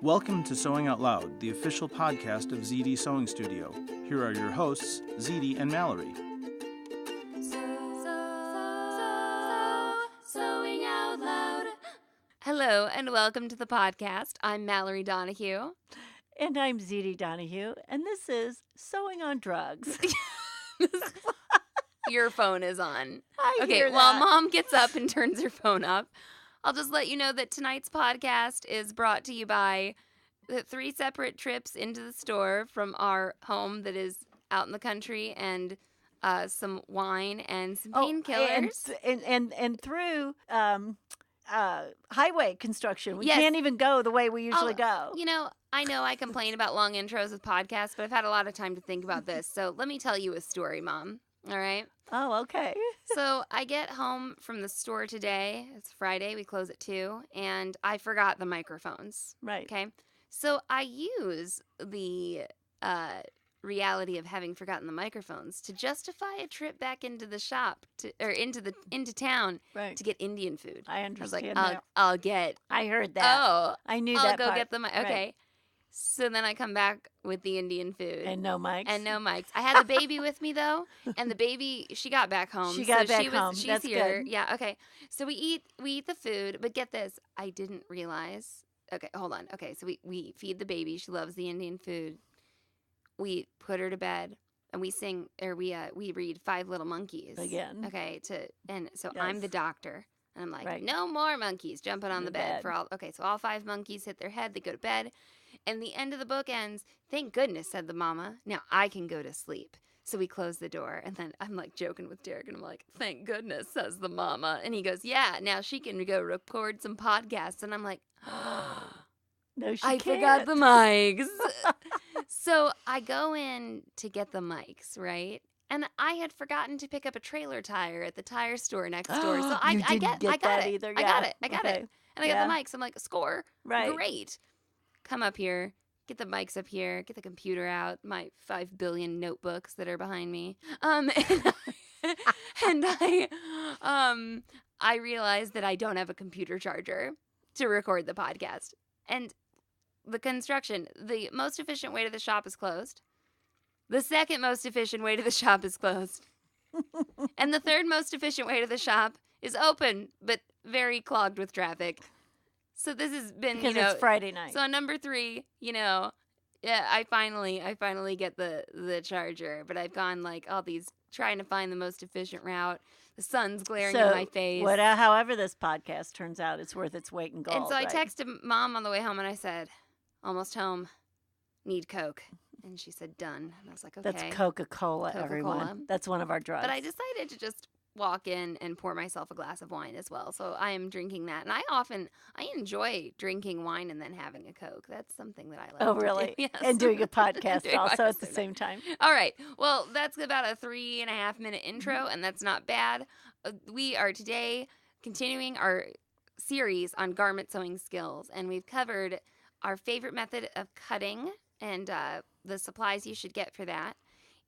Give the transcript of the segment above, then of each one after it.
Welcome to Sewing Out Loud, the official podcast of Zede Sewing Studio. Here are your hosts, Zede and Mallory. Sewing Out Loud. Hello and welcome to the podcast. I'm Mallory Donahue. And I'm Zede Donahue, and this is Sewing on Drugs. Your phone is on. I okay, hear while that. Mom gets up and turns her phone up, I'll just let you know that tonight's podcast is brought to you by the 3 separate trips into the store from our home that is out in the country and some wine and some painkillers. And through highway construction. We Yes. can't even go the way we usually go. You know I complain about long intros with podcasts, but I've had a lot of time to think about this. So let me tell you a story, Mom. All right? Oh, okay. So I get home from the store today. It's Friday. We close at 2. And I forgot the microphones. Right. Okay? So I use the reality of having forgotten the microphones to justify a trip back into the shop into town Right. to get Indian food. I I was like, understand. I'll get. I heard that. Oh, I knew I'll that go part. get the mic. Okay. Right. So then I come back with the Indian food. And no mics. And no mics. I had the baby with me though, and the baby, she got back home. She got back she's home. She's That's here. good. Yeah. Okay. So we eat the food, but get this, I didn't realize. Okay, hold on. Okay, so we feed the baby. She loves the Indian food. We put her to bed, and we read 5 Little Monkeys Again. Okay. So I'm Yes. the doctor. And I'm like, Right. no more monkeys jumping on In the the bed bed. for all. Okay, so all 5 monkeys hit their head. They go to bed. And the end of the book ends, thank goodness, said the mama. Now I can go to sleep. So we close the door. And then I'm like joking with Derek. And I'm like, thank goodness, says the mama. And he goes, yeah, now she can go record some podcasts. And I'm like, No, she I can't. forgot the mics. So I go in to get the mics, right? And I had forgotten to pick up a trailer tire at the tire store next door. So I You got didn't get that it. either. I got it. Okay. And I got the mics. I'm like, score. Right. Great. Come up here. Get the mics up here. Get the computer out. My 5 billion notebooks that are behind me. And I realized that I don't have a computer charger to record the podcast. And the most efficient way to the shop is closed. The second most efficient way to the shop is closed. And the third most efficient way to the shop is open, but very clogged with traffic. So this has been, Because it's Friday night. So on number 3, I finally get the charger, but I've gone like all these trying to find the most efficient route. The sun's glaring in my face. However this podcast turns out, it's worth its weight in gold. And so I right? texted Mom on the way home and I said, almost home, need Coke. And she said, done. And I was like, okay. That's Coca-Cola, Coca-Cola. everyone. That's one of our drugs. But I decided to just walk in and pour myself a glass of wine as well. So I am drinking that. And I enjoy drinking wine and then having a Coke. That's something that I like Oh, to do. really? Yes. And doing a podcast Doing a also at podcast the same time. All right. Well, that's about a 3.5-minute intro, Mm-hmm. and that's not bad. We are today continuing our series on garment sewing skills, and we've covered our favorite method of cutting and the supplies you should get for that.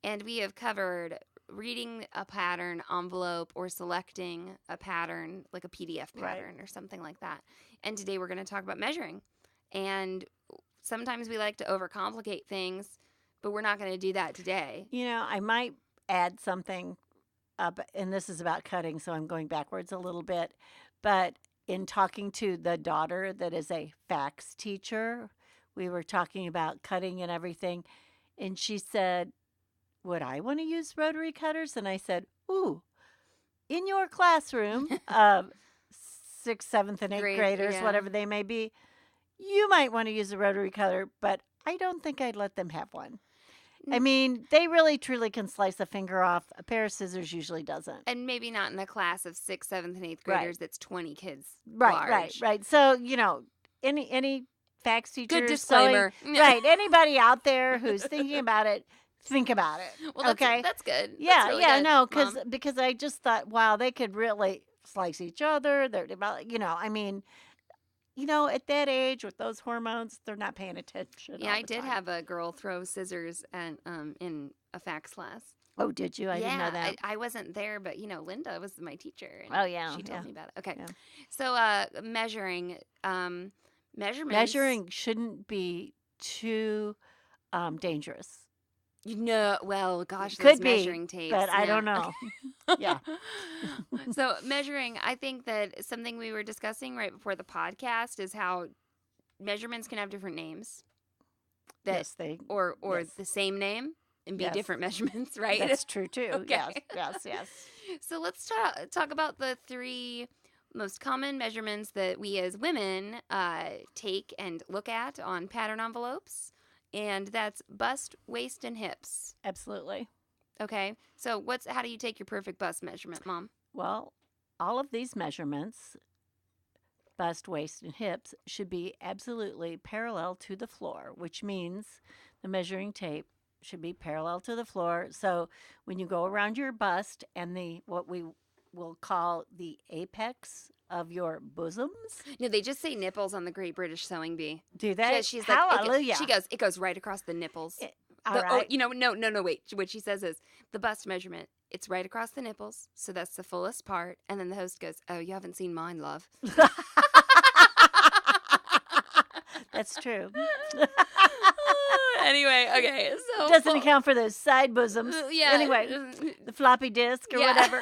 And we have covered reading a pattern envelope or selecting a pattern, like a PDF pattern or something like that. And today we're going to talk about measuring. And sometimes we like to overcomplicate things, but we're not going to do that today. I might add something, and this is about cutting, so I'm going backwards a little bit. But in talking to the daughter that is a fax teacher, we were talking about cutting and everything, and she said, would I want to use rotary cutters? And I said, ooh, in your classroom of 6th, 7th, and 8th graders, yeah. whatever they may be, you might want to use a rotary cutter, but I don't think I'd let them have one. I mean, they really, truly can slice a finger off. A pair of scissors usually doesn't. And maybe not in a class of 6th, 7th, and 8th graders that's 20 kids Right. So, any fax teacher. Good disclaimer. Right. Anybody out there who's thinking about it, think about it. Well, okay. That's good. Yeah. That's really good, No, Mom. because I just thought, wow, they could really slice each other. They're about, I mean, at that age with those hormones, they're not paying attention. Yeah, all I the did time. have a girl throw scissors and in a fax class. Oh, did you? I didn't know that. I wasn't there, but Linda was my teacher. And Oh, yeah, she told yeah. me about it. Okay, Yeah. so measuring measurements. Measuring shouldn't be too dangerous. Well, gosh, those Could be, measuring tapes. but I yeah. don't know. Yeah. So measuring, I think that something we were discussing right before the podcast is how measurements can have different names. Yes, or yes. the same name and be Yes. different measurements, right? That's true too. Okay. Yes. So let's talk about the 3 most common measurements that we as women take and look at on pattern envelopes, and that's bust, waist, and hips. Absolutely. Okay, so how do you take your perfect bust measurement, Mom? Well, all of these measurements, bust, waist, and hips, should be absolutely parallel to the floor, which means the measuring tape should be parallel to the floor. So when you go around your bust and what we will call the apex of your bosoms. No, they just say nipples on the Great British Sewing Bee. Do they? She's Hallelujah. Like, it goes right across the nipples. All right. Oh, no, wait. What she says is the bust measurement, it's right across the nipples, so that's the fullest part. And then the host goes, oh, you haven't seen mine, love. That's true. Anyway, okay, so Doesn't account for those side bosoms. Yeah. Anyway, the floppy disk or Yeah. whatever.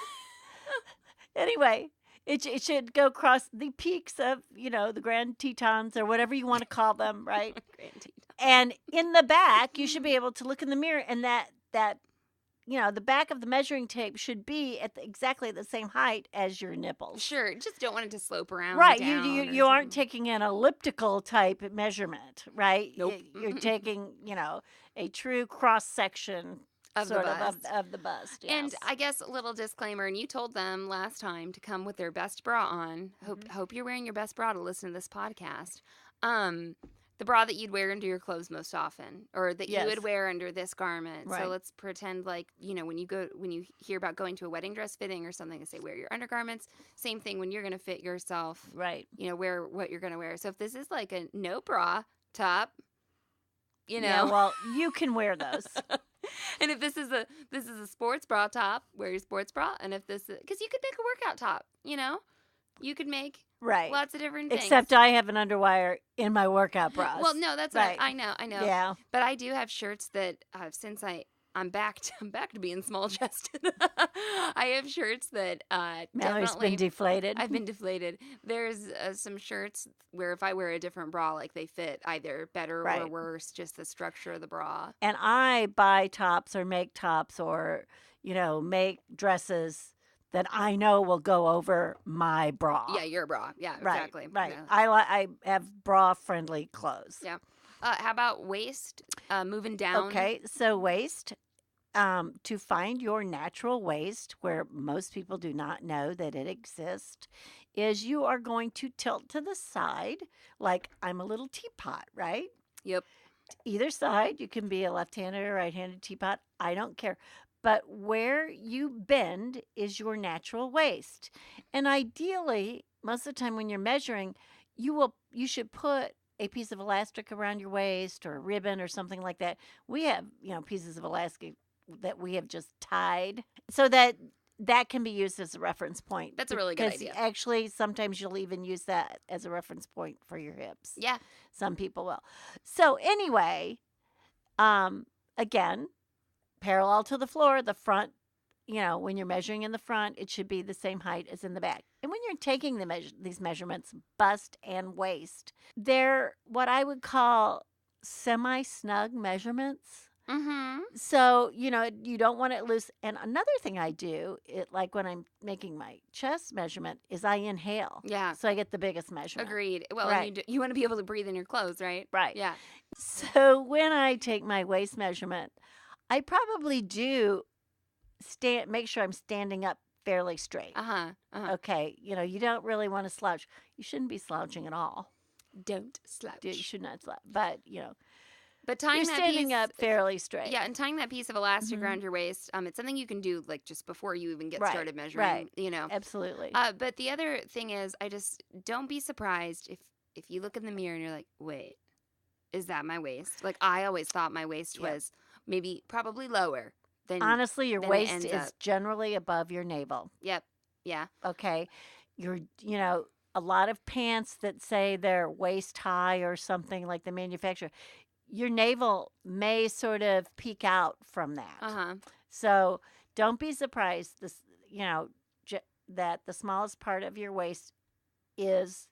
Anyway, it should go across the peaks of, the Grand Tetons or whatever you want to call them, right? Grand Teton. And in the back, you should be able to look in the mirror, and that the back of the measuring tape should be at exactly the same height as your nipples. Sure, just don't want it to slope around. Right, down you or aren't something. taking an elliptical type measurement, right? Nope. You're taking, a true cross section Of the sort bust. of the bust. Yes. And I guess a little disclaimer, and you told them last time to come with their best bra on. Hope you're wearing your best bra to listen to this podcast. The bra that you'd wear under your clothes most often, or that you would wear under this garment. Right. So let's pretend like, when you hear about going to a wedding dress fitting or something, they say wear your undergarments. Same thing when you're going to fit yourself. Right. Wear what you're going to wear. So if this is like a no bra top, Yeah, well, you can wear those. And if this is a sports bra top, wear your sports bra. And if because you could make a workout top, you could make Right. lots of different things. Except I have an underwire in my workout bras. Well, no, that's right. I know. Yeah. But I do have shirts that since I'm back to being small chested. I have shirts that Mallory's definitely been deflated. I've been deflated. There's some shirts where if I wear a different bra, like they fit either better or Right. worse, just the structure of the bra. And I buy tops or make tops or, make dresses that I know will go over my bra. Yeah, your bra. Yeah, Right, exactly. right. Yeah. I have bra-friendly clothes. Yeah. How about waist? Moving down. Okay, so waist. To find your natural waist, where most people do not know that it exists, is you are going to tilt to the side like I'm a little teapot, right? Yep. Either side, you can be a left-handed or right-handed teapot. I don't care. But where you bend is your natural waist. And ideally, most of the time when you're measuring, you should put a piece of elastic around your waist or a ribbon or something like that. We have, pieces of elastic that we have just tied so that can be used as a reference point. That's a really good Because idea. actually, sometimes you'll even use that as a reference point for your hips. Yeah. Some people will. So anyway, again, parallel to the floor, the front, when you're measuring in the front, it should be the same height as in the back. And when you're taking these measurements, bust and waist, they're what I would call semi-snug measurements. Mm-hmm. So, you don't want it loose. And another thing I do, like when I'm making my chest measurement, is I inhale. Yeah. So I get the biggest measurement. Agreed. Well, Right. and you want to be able to breathe in your clothes, right? Right. Yeah. So when I take my waist measurement, I probably do make sure I'm standing up fairly straight. Uh-huh. Okay. You don't really want to slouch. You shouldn't be slouching at all. Don't slouch. You should not slouch. But, But tying you're that standing piece, up fairly straight. Yeah, and tying that piece of elastic Mhm. around your waist, it's something you can do like just before you even get Right, started measuring. right. Absolutely. But the other thing is, don't be surprised if you look in the mirror and you're like, wait, is that my waist? Like I always thought my waist Yeah. was probably lower than. Honestly, your then it waist ends is up- generally above your navel. Yep. Yeah. Okay. a lot of pants that say they're waist high or something like the manufacturer, your navel may sort of peek out from that. Uh-huh. So don't be surprised this, that the smallest part of your waist is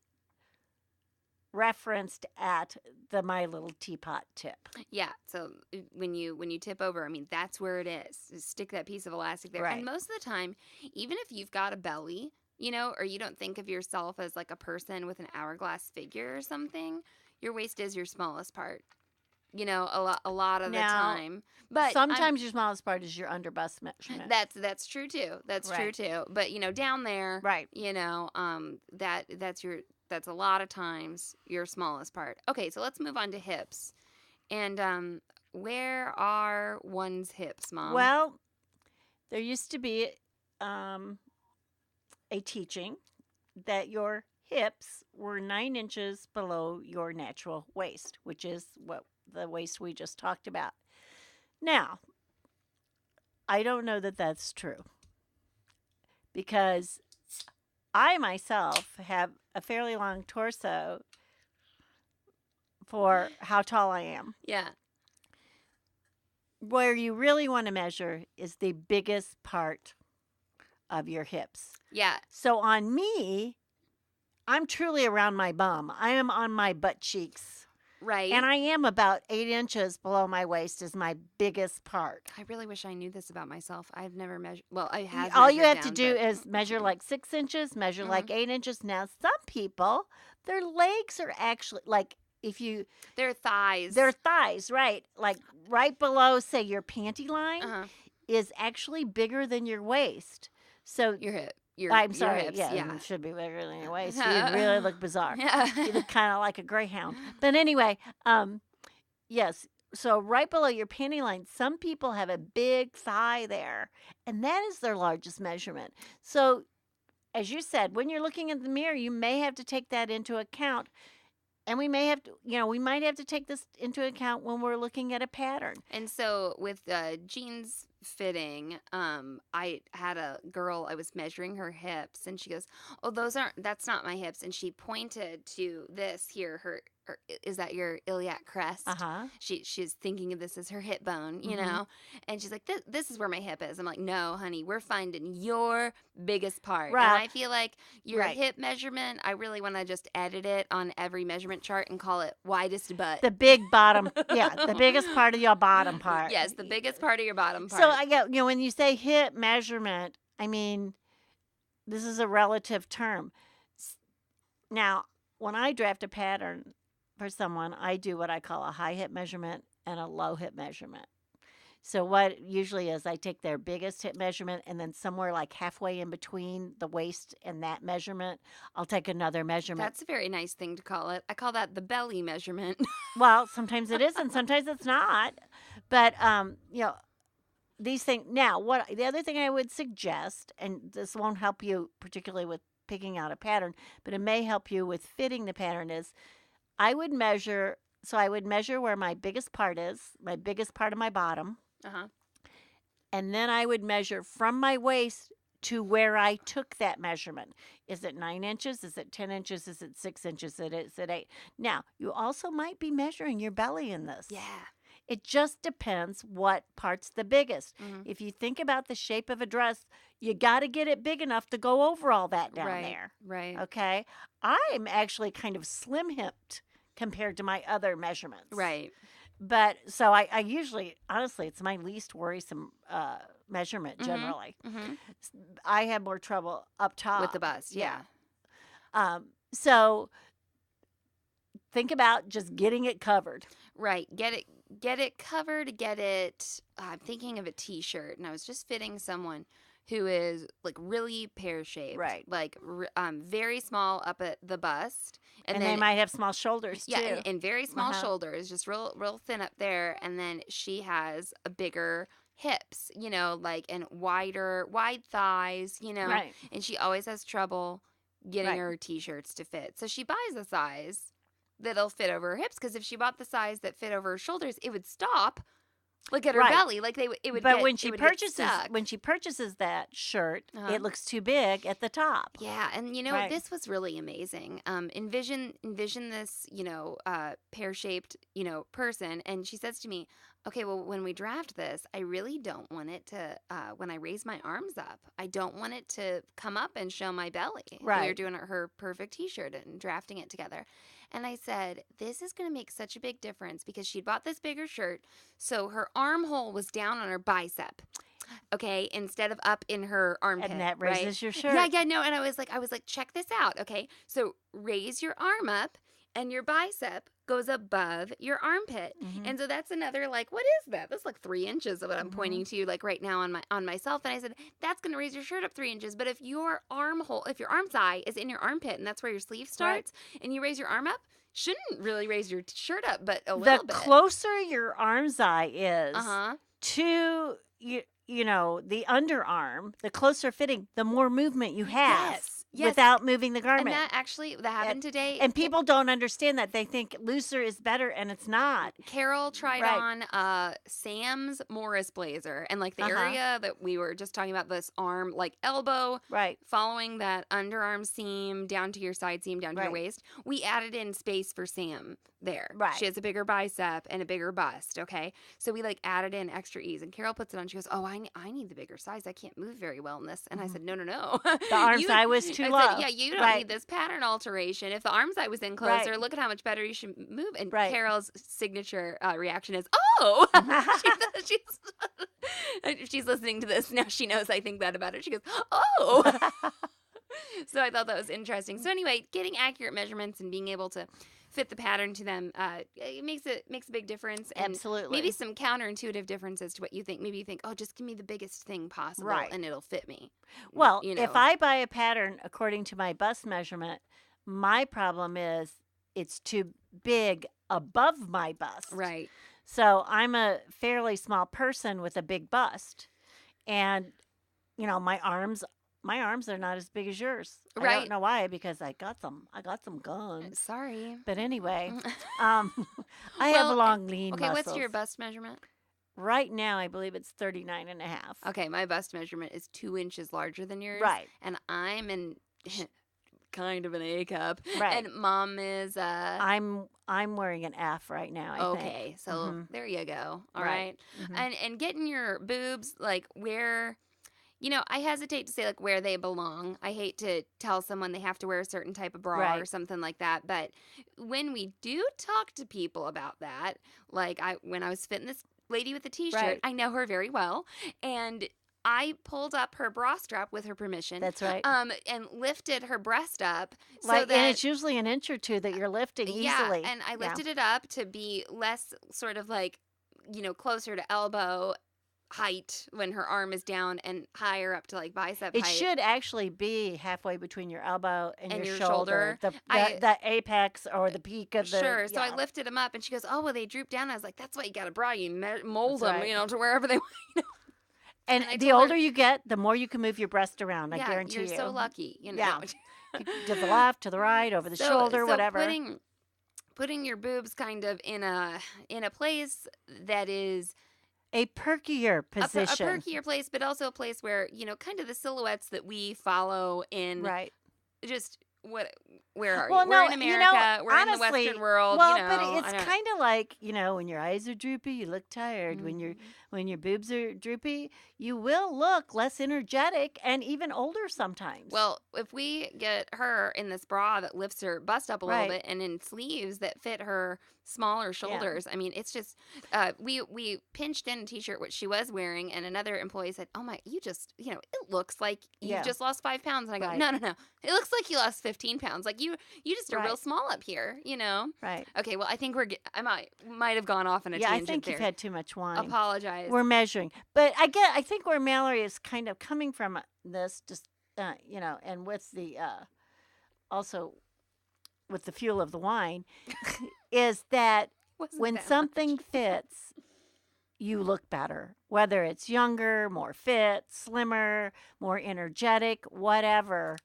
referenced at the My Little Teapot tip. Yeah. So when you tip over, I mean, that's where it is. Just stick that piece of elastic there. Right. And most of the time, even if you've got a belly, or you don't think of yourself as like a person with an hourglass figure or something, your waist is your smallest part. A lot of the Now, time. But sometimes your smallest part is your under bust measurement. that's true too. That's true Right. too. But down there, Right. that's a lot of times your smallest part. Okay, so let's move on to hips. And where are one's hips, Mom? Well, there used to be a teaching that your hips were 9 inches below your natural waist, which is what the waist we just talked about. Now, I don't know that that's true because I myself have a fairly long torso for how tall I am. Yeah. Where you really want to measure is the biggest part of your hips. Yeah. So on me, I'm truly around my bum. I am on my butt cheeks. Right. And I am about 8 inches below my waist is my biggest part. I really wish I knew this about myself. I've never measured. Well, I have. All you have measured to down, do but- is measure like 6 inches, measure like 8 inches. Now, some people, their legs are actually like their thighs. their thighs, right? Like right below, say, your panty line Uh-huh. is actually bigger than your waist. So Your hip. I'm your sorry. hips, Yeah, it should be bigger than your waist. You really look bizarre. Yeah. You look kind of like a greyhound. But anyway, yes. So right below your panty line, some people have a big thigh there, and that is their largest measurement. So, as you said, when you're looking in the mirror, you may have to take that into account. And we may have to, we might have to take this into account when we're looking at a pattern. And so with jeans fitting, I had a girl, I was measuring her hips, and she goes, "Oh, that's not my hips." And she pointed to this here, her is that your iliac crest? Uh-huh. She's thinking of this as her hip bone, Mhm. and she's like, this is where my hip is. I'm like, no, honey, we're finding your biggest part. Right. And I feel like your Right. hip measurement, I really want to just edit it on every measurement chart and call it widest butt. The big bottom, the biggest part of your bottom part. Yes, the biggest part of your bottom part. So I get, when you say hip measurement, I mean, this is a relative term. Now, when I draft a pattern for someone, I do what I call a high hip measurement and a low hip measurement. So what usually is I take their biggest hip measurement and then somewhere like halfway in between the waist and that measurement, I'll take another measurement. That's a very nice thing to call it. I call that the belly measurement. Well, sometimes it is and sometimes it's not. But these things. Now, the other thing I would suggest, and this won't help you particularly with picking out a pattern, but it may help you with fitting the pattern, is I would measure. So I would measure where my biggest part is, my biggest part of my bottom, Uh-huh. and then I would measure from my waist to where I took that measurement. Is it 9 inches? Is it 10 inches? Is it 6 inches? Is it 8? Now, you also might be measuring your belly in this. Yeah. It just depends what part's the biggest. Mhm. If you think about the shape of a dress, you got to get it big enough to go over all that down Right. there. Right. Okay? I'm actually kind of slim hipped compared to my other measurements. Right. But so I usually, honestly, it's my least worrisome measurement Mhm. generally. Mm-hmm. I have more trouble up top. With the bust. Yeah. So think about just getting it covered. Right. Get it covered. Get it. I'm thinking of a t-shirt, and I was just fitting someone who is like really pear-shaped. Right. Like very small up at the bust. And then they might have small shoulders too. yeah, and very small Uh-huh. shoulders, just real thin up there, and then she has a bigger hips, and wide thighs, Right. and she always has trouble getting Right. her t-shirts to fit. So she buys a size that'll fit over her hips, because if she bought the size that fit over her shoulders, it would stop Look at her Right. belly. Like it would. But get, when it she would get purchases that shirt, Uh-huh. it looks too big at the top. Yeah, and Right. this was really amazing. Envision this, pear-shaped, person, and she says to me, "Okay, well, when we draft this, I really don't want it to. When I raise my arms up, I don't want it to come up and show my belly." We were Right. doing her perfect T-shirt and drafting it together, and I said, "This is going to make such a big difference because she'd bought this bigger shirt, so her armhole was down on her bicep." Okay, instead of up in her armpit, And that right? raises your shirt. Yeah, no, and I was like, check this out, okay? So raise your arm up, and your bicep goes above your armpit, and so that's another like, what is that? That's like 3 inches of what I'm pointing to, like right now on myself, and I said that's gonna raise your shirt up 3 inches. But if your arm thigh is in your armpit, and that's where your sleeve starts, and you raise your arm up, shouldn't really raise your shirt up, but a little bit. The closer your arm's eye is to the underarm, the closer fitting, the more movement you have without moving the garment. And that happened today. And people don't understand that. They think looser is better, and it's not. Carol tried on Sam's Morris blazer, and like the area that we were just talking about, this arm, like elbow, following that underarm seam down to your side seam, down to your waist, we added in space for Sam there. Right. She has a bigger bicep and a bigger bust, okay? So we like added in extra ease, and Carol puts it on. She goes, "Oh, I need the bigger size. I can't move very well in this." And I said, no. The arm size was too low. Said, yeah, you don't need this pattern alteration. If the arm size was in closer, look at how much better you should move. And Carol's signature reaction is, "Oh!" She's listening to this now. She knows I think that about her. She goes, "Oh!" So I thought that was interesting. So anyway, getting accurate measurements and being able to fit the pattern to them, it makes a big difference. And absolutely. Maybe some counterintuitive differences to what you think. Maybe you think, "Oh, just give me the biggest thing possible, and it'll fit me." Well, if I buy a pattern according to my bust measurement, my problem is it's too big above my bust. Right. So I'm a fairly small person with a big bust, and my arms are not as big as yours. Right. I don't know why, because I got some guns. Sorry. But anyway, I have long, lean Okay, muscles. what's your bust measurement? Right now, I believe it's 39 and a half. Okay, my bust measurement is 2 inches larger than yours. Right. And I'm in kind of an A cup. Right. And Mom is I'm wearing an F right now, I think. Okay, so there you go. All right. And getting your boobs like where... I hesitate to say, like, where they belong. I hate to tell someone they have to wear a certain type of bra or something like that. But when we do talk to people about that, like when I was fitting this lady with the T-shirt, I know her very well. And I pulled up her bra strap with her permission. That's right. And lifted her breast up. And it's usually an inch or two that you're lifting easily. Yeah, and I lifted it up to be less sort of like, closer to elbow height when her arm is down and higher up to like bicep height. It should actually be halfway between your elbow and your shoulder. The apex or the peak of the... Sure. So I lifted them up and she goes, "Oh, well, they droop down." I was like, "That's why you got a bra. You mold them, to wherever they want." And the older you get, the more you can move your breast around. I guarantee you. You're so lucky. Yeah. To the left, to the right, over the shoulder, whatever. Putting your boobs kind of in a place that is a perkier position. A perkier place, but also a place where, kind of the silhouettes that we follow in just where are you? We're in America. We're honestly, in the Western world. Well, but it's kind of like, when your eyes are droopy, you look tired. When your boobs are droopy, you will look less energetic and even older sometimes. Well, if we get her in this bra that lifts her bust up a little bit and in sleeves that fit her smaller shoulders, I mean, it's just we pinched in a T-shirt which she was wearing, and another employee said, "Oh my, you just it looks like you just lost 5 pounds." And I go, No, it looks like you lost 15 pounds. Like you just are real small up here, Right. Okay, well, I think I might have gone off on a tangent. I think you've had too much wine. Apologize. We're measuring, but I think where Mallory is kind of coming from this, just and with the also with the fuel of the wine, is that when something fits, you look better. Whether it's younger, more fit, slimmer, more energetic, whatever.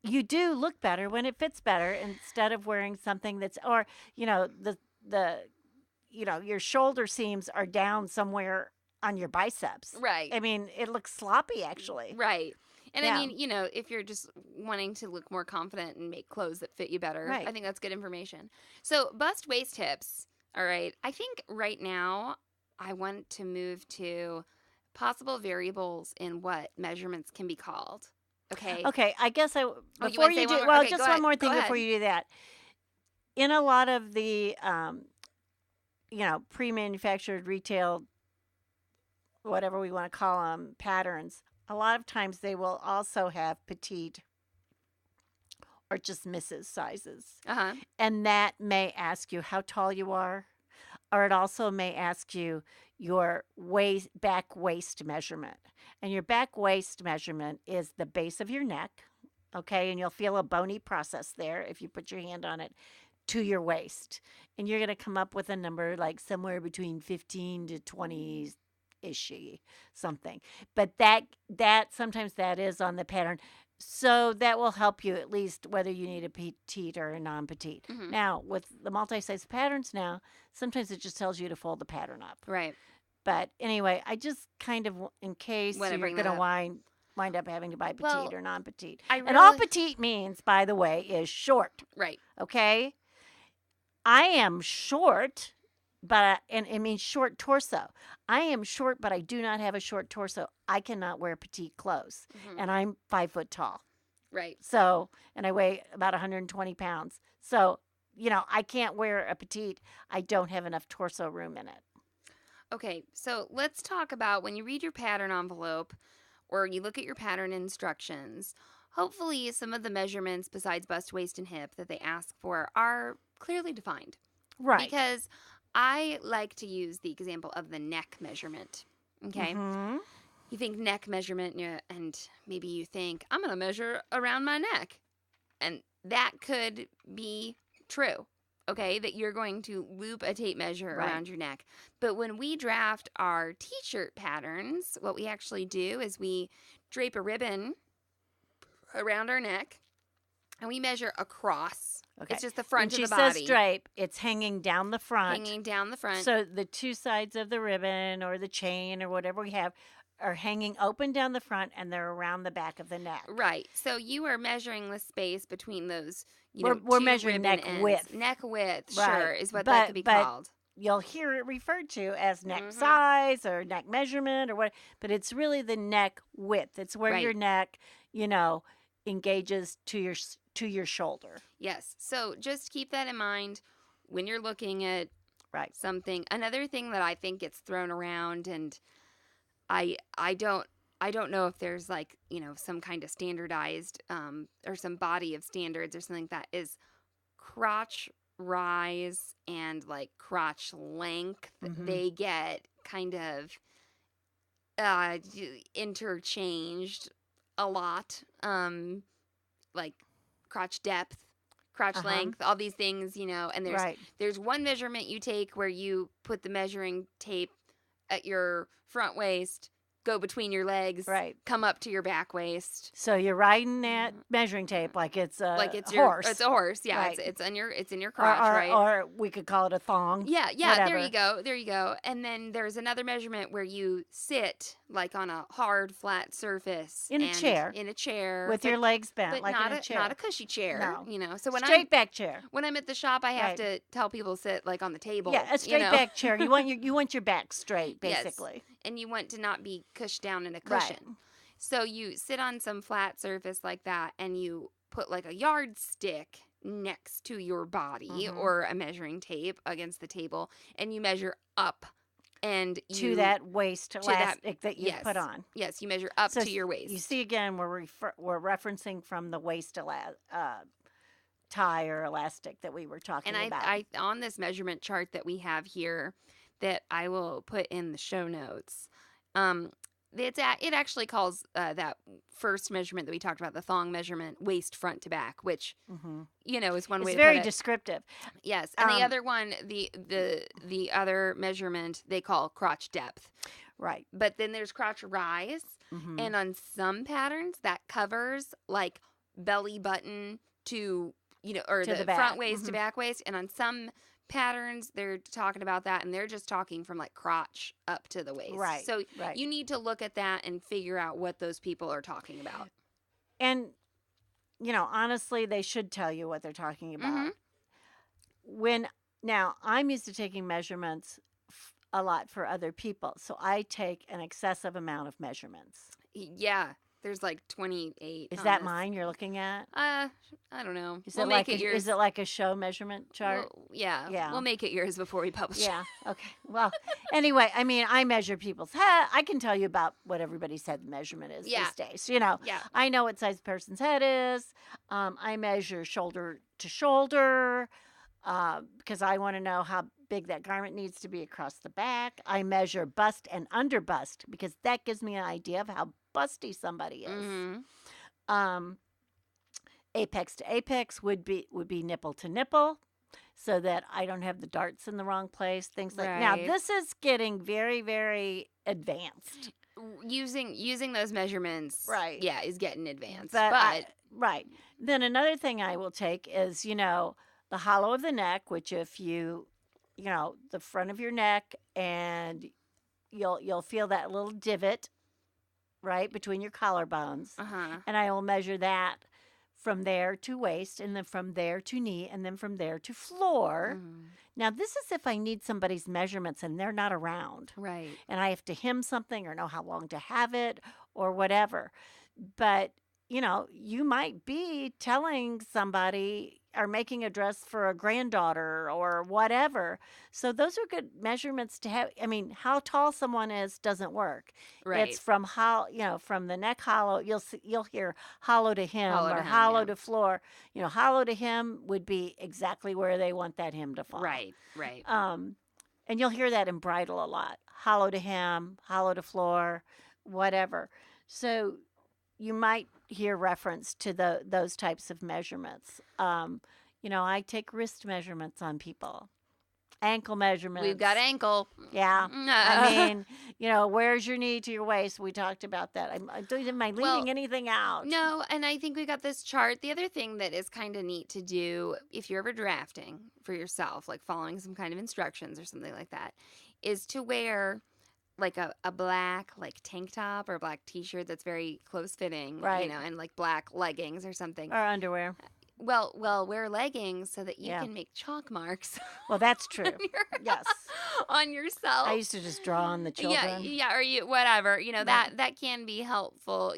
You do look better when it fits better instead of wearing something that's, or, the your shoulder seams are down somewhere on your biceps. Right. I mean, it looks sloppy actually. Right. And Yeah. I mean, if you're just wanting to look more confident and make clothes that fit you better, Right. I think that's good information. So, bust, waist, hips. All right. I think right now I want to move to possible variables in what measurements can be called. Okay. Okay, I guess you before wanna say you one do more? well, Okay, just go one ahead. more Go thing before ahead. you do that. In a lot of the pre-manufactured retail, whatever we want to call them, patterns, a lot of times they will also have petite or just Mrs. sizes. Uh-huh. And that may ask you how tall you are, or it also may ask you your back waist measurement. And your back waist measurement is the base of your neck, okay? And you'll feel a bony process there if you put your hand on it to your waist. And you're going to come up with a number like somewhere between 15 to 20 ishy something. But that sometimes that is on the pattern. So that will help you at least whether you need a petite or a non-petite. Mhm. Now, with the multi-size patterns now, sometimes it just tells you to fold the pattern up. Right. But anyway, I just kind of, in case Wanna you're bring going that to up. wind up having to buy petite Well, or non-petite. I And all really- petite means, by the way, is short, Right. okay? I am short, and it means short torso. I am short, but I do not have a short torso. I cannot wear petite clothes, Mhm. and I'm 5 foot tall. Right. So, and I weigh about 120 pounds. So, I can't wear a petite. I don't have enough torso room in it. Okay, so let's talk about when you read your pattern envelope or you look at your pattern instructions, hopefully some of the measurements besides bust, waist, and hip that they ask for are clearly defined. Right. Because I like to use the example of the neck measurement. Okay? Mhm. You think neck measurement, and maybe you think, I'm going to measure around my neck. And that could be true. Okay, that you're going to loop a tape measure Right. around your neck. But when we draft our t-shirt patterns, what we actually do is we drape a ribbon around our neck and we measure across. Okay. It's just the front When of the she says body drape, it's hanging down the front. hanging down the front. So the two sides of the ribbon or the chain or whatever we have are hanging open down the front, and they're around the back of the neck. Right. So you are measuring the space between those, We're two measuring ribbon neck ends. width. Neck width, Right. sure, is what that could be But called. You'll hear it referred to as neck Mhm. size or neck measurement or what, but it's really the neck width. It's where your Right. neck, engages to your shoulder. Yes. So just keep that in mind when you're looking at Right. something. Another thing that I think gets thrown around, and I don't know if there's some kind of standardized or some body of standards or something like that, is crotch rise and crotch length. Mhm. They get kind of interchanged a lot. Like crotch depth, crotch Uh-huh. length, all these things, and Right. there's one measurement you take where you put the measuring tape at your front waist, go between your legs, Right. come up to your back waist. So you're riding that measuring tape like it's a Like it's horse. it's a horse, yeah. Right. It's in your or, crotch, right? or we could call it a thong. Yeah, whatever. there you go. And then there's another measurement where you sit on a hard, flat surface. In a chair. In a chair. With your legs bent, but like not in a chair. not a cushy chair. No. So Straight back chair. when I'm at the shop, I have Right. to tell people to sit on the table. Yeah, a straight back chair. You want your back straight, Yes. basically. And you want to not be cushed down in a cushion. Right. So you sit on some flat surface like that, and you put a yardstick next to your body Mhm. or a measuring tape against the table, and you measure up and To that waist that- elastic that you yes. put on. Yes, you measure up So to your waist. You see, again, we're referencing from the waist tie or elastic that we were talking and about. I on this measurement chart that we have here that I will put in the show notes. It actually calls that first measurement that we talked about, the thong measurement, waist front to back, which Mhm. is one way It's to very put it. descriptive. Yes, and the Um, other one, the other measurement they call crotch depth. Right. But then there's crotch rise, Mhm. and on some patterns that covers belly button to or To the the back. front waist to back waist. And on some patterns, they're talking about that, and they're just talking from like crotch up to the waist. Right, So right. you need to look at that and figure out what those people are talking about. And, honestly, they should tell you what they're talking about. Now, I'm used to taking measurements a lot for other people, so I take an excessive amount of measurements. Yeah. There's like 28. Is on that this. mine you're looking at? I don't know. Is We'll it make like it yours. Is it like a show measurement chart? Yeah. Yeah. We'll make it yours before we publish it. Yeah. Okay. Well, anyway, I measure people's head. I can tell you about what everybody's head measurement is these days. Yeah. I know what size a person's head is. I measure shoulder to shoulder because I want to know how big that garment needs to be across the back. I measure bust and under bust because that gives me an idea of how busty somebody is. Mm-hmm. Apex to apex would be nipple to nipple, so that I don't have the darts in the wrong place. Things like now. Right. This is getting very, very advanced. Using those measurements, Right. Yeah, is getting advanced. But right. Then another thing I will take is the hollow of the neck, which if the front of your neck, and you'll feel that little divot right between your collarbones, and I will measure that from there to waist, and then from there to knee, and then from there to floor. Now, this is if I need somebody's measurements and they're not around. Right. And I have to hem something or know how long to have it or whatever. But, you might be telling somebody or making a dress for a granddaughter or whatever. So those are good measurements to have. I mean, how tall someone is doesn't work. Right. It's from from the neck hollow. You'll hear hollow to hem Hollow or to hem, hollow yeah. to floor. Hollow to hem would be exactly where they want that hem to fall. Right. And you'll hear that in bridal a lot. Hollow to hem, hollow to floor, whatever. So you might hear reference to those types of measurements. I take wrist measurements on people, ankle measurements. We've got ankle. Yeah. I mean, where's your knee to your waist? We talked about that. Am I leaving anything out? No, and I think we got this chart. The other thing that is kind of neat to do if you're ever drafting for yourself, like following some kind of instructions or something like that, is to wear like a black like tank top or black t-shirt that's very close fitting, Right. And like black leggings or something. Or underwear. Well, wear leggings so that you can make chalk marks. Well, that's true. Yes. On yourself. I used to just draw on the children. Yeah, or you whatever. That can be helpful,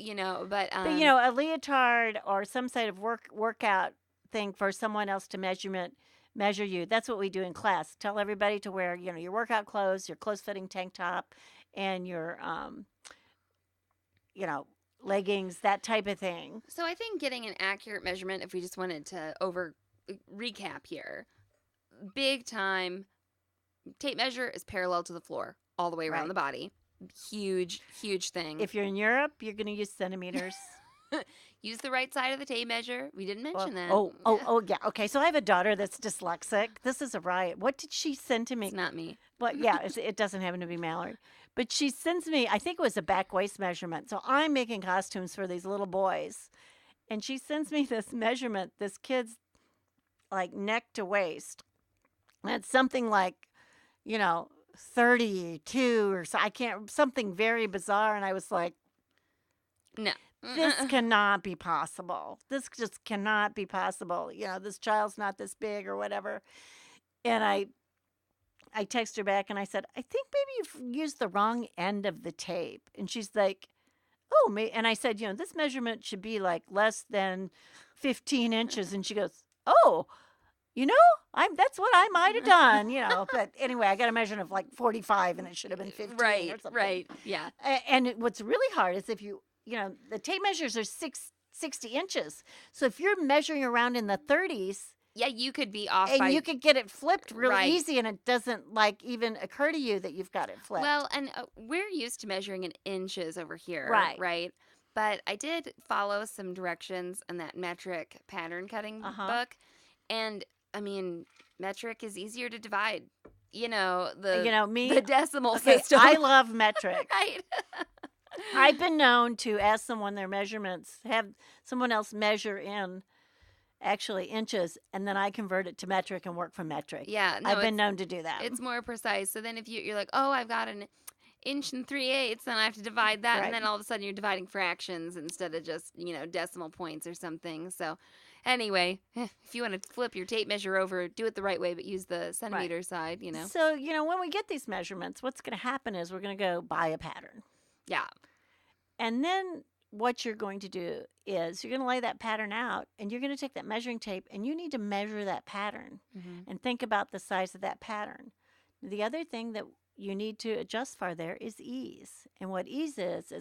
but a leotard or some sort of workout thing for someone else to measure you. That's what we do in class. Tell everybody to wear, your workout clothes, your close-fitting tank top, and your leggings, that type of thing. So I think getting an accurate measurement, if we just wanted to recap here, big time tape measure is parallel to the floor all the way around Right. the body. Huge thing. If you're in Europe, you're going to use centimeters. Use the right side of the tape measure. We didn't mention that. Oh, yeah. Okay, so I have a daughter that's dyslexic. This is a riot. What did she send to me? It's not me. Well, yeah, it doesn't happen to be Mallory. But she sends me, I think it was a back waist measurement. So I'm making costumes for these little boys. And she sends me this measurement, this kid's like neck to waist. And it's something like, 32 or so. Something very bizarre. And I was like, No. this cannot be possible. This just cannot be possible. This child's not this big or whatever. And I text her back and I said, I think maybe you've used the wrong end of the tape. And she's like, oh, and I said, this measurement should be like less than 15 inches. And she goes, oh, that's what I might have done, But anyway, I got a measurement of like 45 and it should have been 15 or something. Right, yeah. And what's really hard is if the tape measures are 60 inches. So if you're measuring around in the 30s, yeah, you could be off and you could get it flipped really Right. easy, and it doesn't even occur to you that you've got it flipped. Well, and we're used to measuring in inches over here, Right. But I did follow some directions in that metric pattern cutting book, and I mean, metric is easier to divide. Me, the decimal system. I love metric. Right. I've been known to ask someone their measurements, have someone else measure in, actually inches, and then I convert it to metric and work from metric. Yeah, no, I've been known to do that. It's more precise. So then if you're like, oh, I've got an inch and 3/8, then I have to divide that, Right. and then all of a sudden you're dividing fractions instead of just, decimal points or something. So anyway, if you want to flip your tape measure over, do it the right way, but use the centimeter side, So, when we get these measurements, what's going to happen is we're going to go buy a pattern. Yeah. And then what you're going to do is you're going to lay that pattern out, and you're going to take that measuring tape, and you need to measure that pattern and think about the size of that pattern. The other thing that you need to adjust for there is ease. And what ease is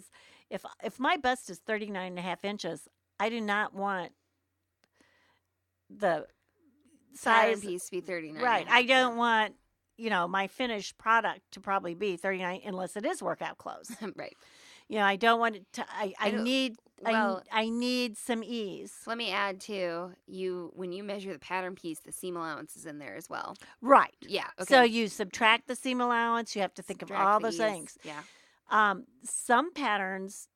if my bust is 39.5 inches, I do not want the Pattern size piece to be 39. right. I don't want my finished product to probably be 39 unless it is workout clothes. Right. I don't want it to. I need some ease. Let me add too. When you measure the pattern piece, the seam allowance is in there as well. Right. Yeah. Okay. So you subtract the seam allowance. You have to think of all those ease. things. Yeah. Some patterns.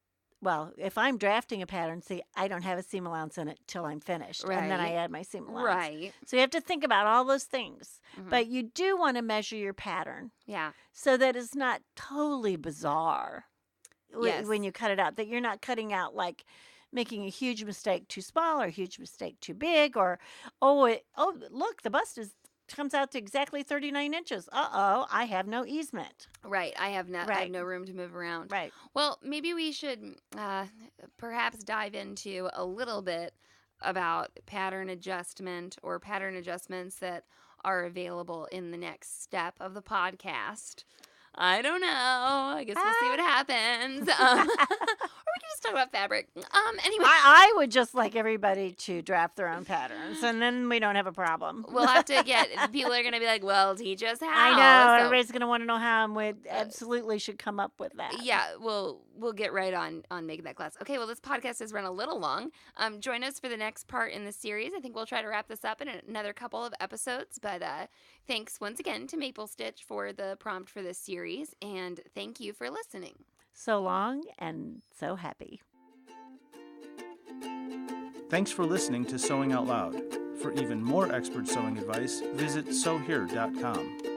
Well, if I'm drafting a pattern, see, I don't have a seam allowance in it till I'm finished, and then I add my seam allowance. Right. So you have to think about all those things. Mhm. But you do want to measure your pattern. Yeah. So that it's not totally bizarre. Yes. When you cut it out, that you're not cutting out like making a huge mistake too small or a huge mistake too big, or look, the bust comes out to exactly 39 inches. I have no easement. Right. I have no room to move around. Right. Well, maybe we should perhaps dive into a little bit about pattern adjustment or pattern adjustments that are available in the next step of the podcast. I don't know. I guess we'll see what happens. Or we can just talk about fabric. Anyway. I would just like everybody to draft their own patterns, and then we don't have a problem. We'll have to people are going to be like, well, teach us how. I know. So, everybody's going to want to know how, and we absolutely should come up with that. Yeah, we'll get right on making that class. Okay, well, this podcast has run a little long. Join us for the next part in the series. I think we'll try to wrap this up in another couple of episodes, but thanks once again to Maple Stitch for the prompt for this series, and thank you for listening. So long and so happy. Thanks for listening to Sewing Out Loud. For even more expert sewing advice, visit sewhere.com.